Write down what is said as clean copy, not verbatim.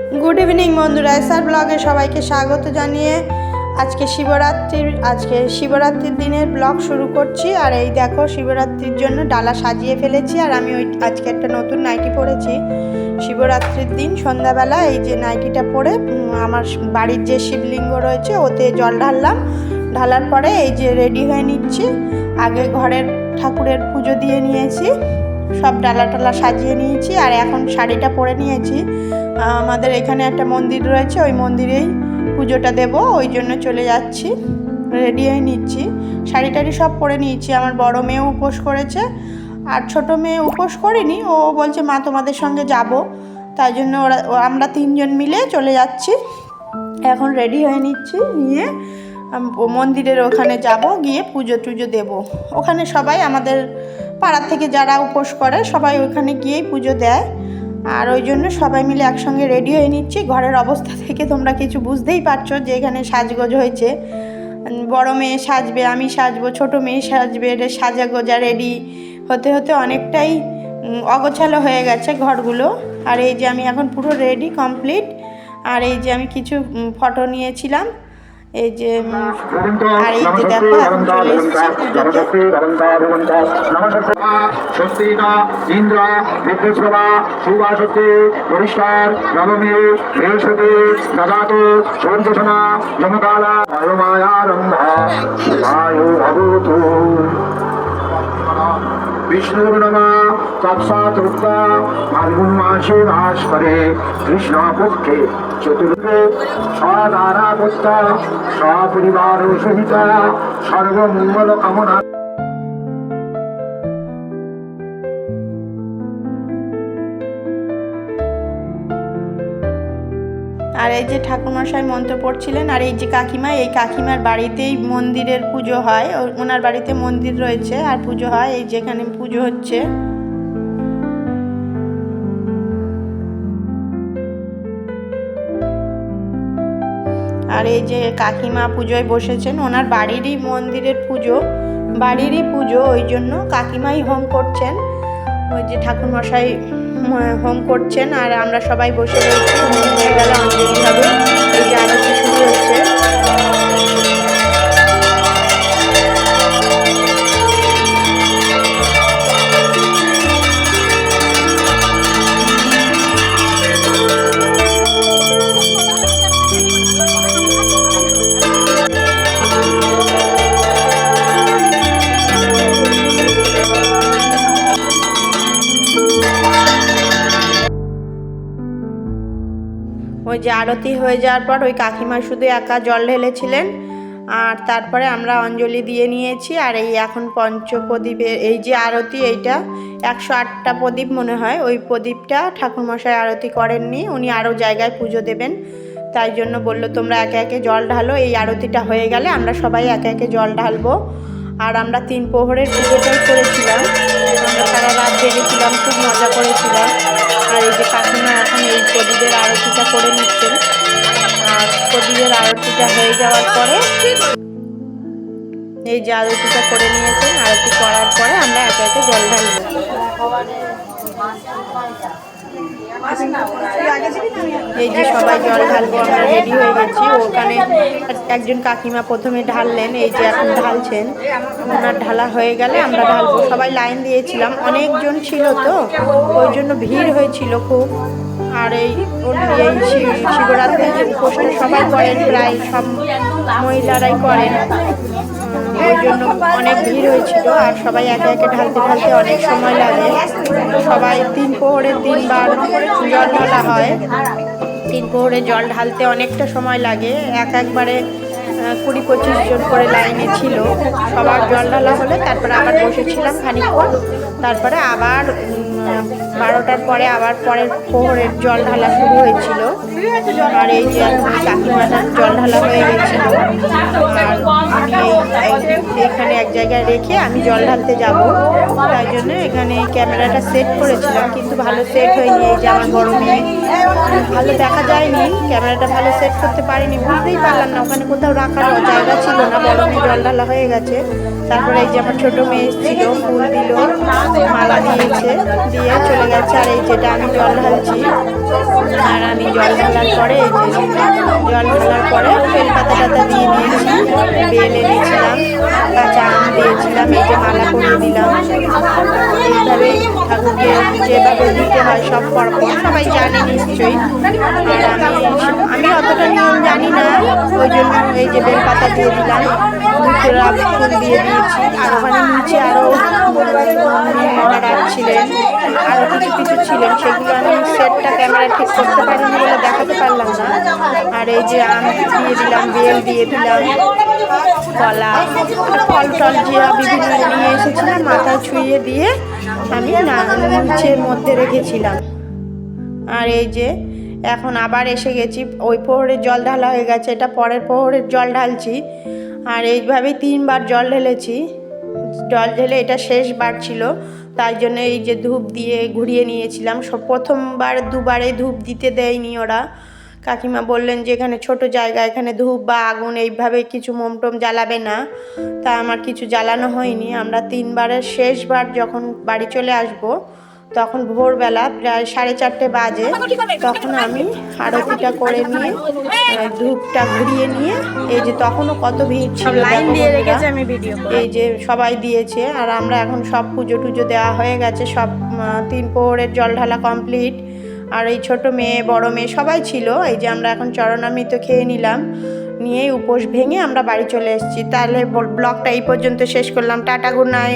Good evening बंधुरा SR ब्लगे सबाइके स्वागत जानिए आज के शिवरात्रिर दिनेर ब्लग शुरू करছি। আর এই দেখো শিবরাত্রির জন্য ডালা সাজিয়ে ফেলেছি। আর আমি আজকে একটা নতুন নাইটি পরেছি। শিবরাত্রির দিন সন্ধ্যাবেলা এই যে নাইটিটা পরে আমার বাড়ির যে শিবলিঙ্গ রয়েছে ওতে জল ঢাললাম। ঢালার পরে এই যে রেডি হয়ে নিচ্ছি। আগে ঘরের ঠাকুরের পুজো দিয়ে নিয়েছি, সব ডালা টালা সাজিয়ে নিয়েছি। আর এখন শাড়িটা পরে নিয়েছি। আমাদের এখানে একটা মন্দির রয়েছে, ওই মন্দিরেই পুজোটা দেব, ওই জন্য চলে যাচ্ছি। রেডি হয়ে নিচ্ছি, শাড়ি টাড়ি সব পরে নিয়েছি। আমার বড় মেয়ে উপোস করেছে আর ছোট মেয়ে উপোস করেনি, ও বলছে মা তোমাদের সঙ্গে যাব, তাই জন্য আমরা তিনজন মিলে চলে যাচ্ছি। এখন রেডি হয়ে নিচ্ছি, নিয়ে মন্দিরের ওখানে যাব, গিয়ে পুজো টুজো দেব। ওখানে সবাই আমাদের পাড়ার থেকে যারা উপোস করে সবাই ওখানে গিয়েই পুজো দেয়। আর ওই জন্য সবাই মিলে একসঙ্গে রেডি হয়ে নিচ্ছি। ঘরের অবস্থা থেকে তোমরা কিছু বুঝতেই পারছো যে এখানে সাজগোজ হয়েছে। বড় মেয়ে সাজবে, আমি সাজবো, ছোট মেয়ে সাজবে, সাজা গোজা রেডি হতে হতে অনেকটাই অগোছালো হয়ে গেছে ঘরগুলো। আর এই যে আমি এখন পুরো রেডি কমপ্লিট। আর এই যে আমি কিছু ফটো নিয়েছিলাম, এই যে আর এই যে দেখো এখন চলে এসেছি পুজোতে। विष्णुर नमा तत्सात रुद्रा फाल्गुन मासे भास करे कृष्ण पक्षे चतुर्थे सदारा पुत्र सपरिवार सहित सर्वमंगल कामना। আর এই যে ঠাকুরমশাই মন্ত্র পড়ছিলেন। আর এই যে কাকিমা, এই কাকিমার বাড়িতেই মন্দিরের পুজো হয়, ওনার বাড়িতে মন্দির রয়েছে আর পুজো হয়, এই যেখানে পুজো হচ্ছে। আর এই যে কাকিমা পুজোয় বসেছেন, ওনার বাড়িরই মন্দিরের পুজো, বাড়িরই পুজো, ওই জন্য কাকিমাই হোম করছেন। ওই যে ঠাকুরমশাই হোম করছেন আর আমরা সবাই বসে রয়েছি। হোম হয়ে গেলে অঞ্জলি হবে, এই যে আরতি শুরু হচ্ছে। ওই যে আরতি হয়ে যাওয়ার পর ওই কাকিমা শুধু একা জল ঢেলেছিলেন আর তারপরে আমরা অঞ্জলি দিয়ে নিয়েছি। আর এই এখন পঞ্চপ্রদীপের এই যে আরতি, এইটা 108টা প্রদীপ মনে হয়, ওই প্রদীপটা ঠাকুরমশাই আরতি করেননি, উনি আরও জায়গায় পুজো দেবেন, তাই জন্য বললো তোমরা একে একে জল ঢালো। এই আরতিটা হয়ে গেলে আমরা সবাই একে একে জল ঢালবো। আর আমরা 3 প্রহরের পুজোটাই করেছিলাম, আমরা সারা রাত জেগেছিলাম, খুব মজা করেছিলাম। আর এই যে কাকিমা এখন এই প্রদীপের আরতিটা করে নিচ্ছেন। আর প্রদীপের আরতিটা হয়ে যাওয়ার পরে এই যে আরতিটা করে নিয়েছেন, আরতি করার পরে আমরা একে একে জল ঢালবো। এই যে সবাই জল ঢালবো, আমরা রেডি হয়ে গেছি। ওখানে একজন কাকিমা প্রথমে ঢাললেন, এই যে এখন ঢালছেন। ওনার ঢালা হয়ে গেলে আমরা ঢালবো। সবাই লাইন দিয়েছিলাম, অনেকজন ছিল তো ওই জন্য ভিড় হয়েছিল খুব। আর এই শিবরাত্রির যে উপোসটা সবাই করেন, প্রায় সব মহিলারাই করেন, ওই জন্য অনেক ভিড় হয়েছিল। আর সবাই একে একে ঢালতে ঢালতে অনেক সময় লাগে। সবাই 3 প্রহরে 3 বার জল ঢালা হয়। 3 প্রহরে জল ঢালতে অনেকটা সময় লাগে। একবারে 20-25 জন করে লাইনে ছিল। সবার জল ঢালা হলে তারপরে আবার বসেছিলাম খানিকক্ষণ, তারপরে আবার 12টার পরে আবার পরের প্রহরের জল ঢালা শুরু হয়েছিল। আর এই যে এখন কাকিমাটার জল ঢালা হয়ে গেছিল। আর আমি এখানে এক জায়গায় রেখে আমি জল ঢালতে যাব, তাই জন্য এখানে ক্যামেরাটা সেট করেছিলাম, কিন্তু ভালো সেট হয়নি। এই যে আমার বড় মেয়ে, ভালো দেখা যায়নি, ক্যামেরাটা ভালো সেট করতে পারিনি, বুঝতেই পারলাম না ওখানে কোথাও রাখার জায়গা ছিল না। বড় মেয়ে জল ঢালা হয়ে গেছে। তারপরে এই যে আমার ছোটো মেয়ে এসেছিল, ফুল দিল, মালা দিয়েছে, দিয়ে চলে গেছে। আর এই যেটা আমি জল ঢালছি আর আমি জল ঢালার পরে বেলপাতা টাতা দিয়ে দিয়েছি, বেল এনেছিলাম, কাঁচা আম দিয়েছিলাম, এই যে মালা পরিয়ে দিলাম। এইভাবে ঠাকুরকে যেভাবে দিতে হয় সব পরপর সবাই জানে নিশ্চয়ই। আর আমি অতটা নিয়ম জানি না, ওই জন্য এই যে বেলপাতা দিয়ে দিলাম, দুটোরা ফুল দিয়ে দিয়েছি। আর ওখানে নিচে আরও মহারাজ ছিলেন, আরও কিছু ছিলেন, সেগুলো আমি সেটটা ক্যামেরা ঠিক করতে পারিনি বলে দেখাতে পারলাম না। আর এই যে আম দিয়ে দিলাম, বেল দিয়ে দিলাম, কলা, ফল টল যে বিভিন্ন নিয়ে এসেছিলাম মাথায় ছুঁয়ে দিয়ে আমি নিচের মধ্যে রেখেছিলাম। আর এই যে এখন আবার এসে গেছি, ওই প্রহরের জল ঢালা হয়ে গেছে, এটা পরের প্রহরের জল ঢালছি। আর এইভাবেই 3 বার জল ঢেলেছি। জল ঢেলে এটা শেষবার ছিল, তাই জন্য এই যে ধূপ দিয়ে ঘুরিয়ে নিয়েছিলাম। প্রথমবার 2 বারে ধূপ দিতে দেয়নি ওরা। কাকিমা বললেন যে এখানে ছোট জায়গা, এখানে ধূপ বা আগুন এইভাবে কিছু মোমটোম জ্বালাবে না, তা আমার কিছু জ্বালানো হয়নি। আমরা 3 বারের শেষবার যখন বাড়ি চলে আসব, তখন ভোরবেলা প্রায় 4:30 বাজে, তখন আমি আরতিটা করে নিয়ে ধূপটা ঘুরিয়ে নিয়ে, এই যে তখনও কত ভিড় ছিল, লাইন দিয়ে রেখেছে, আমি ভিডিও এই যে সবাই দিয়েছে। আর আমরা এখন সব পুজো টুজো দেওয়া হয়ে গেছে, সব 3 প্রহরের জল ঢালা কমপ্লিট। আর এই ছোট মেয়ে বড় মেয়ে সবাই ছিল। এই যে আমরা এখন চরণামৃত খেয়ে নিলাম, নিয়ে উপোস ভেঙে আমরা বাড়ি চলে এসেছি। তাহলে ব্লগটা এই পর্যন্ত শেষ করলাম। Tata, good night.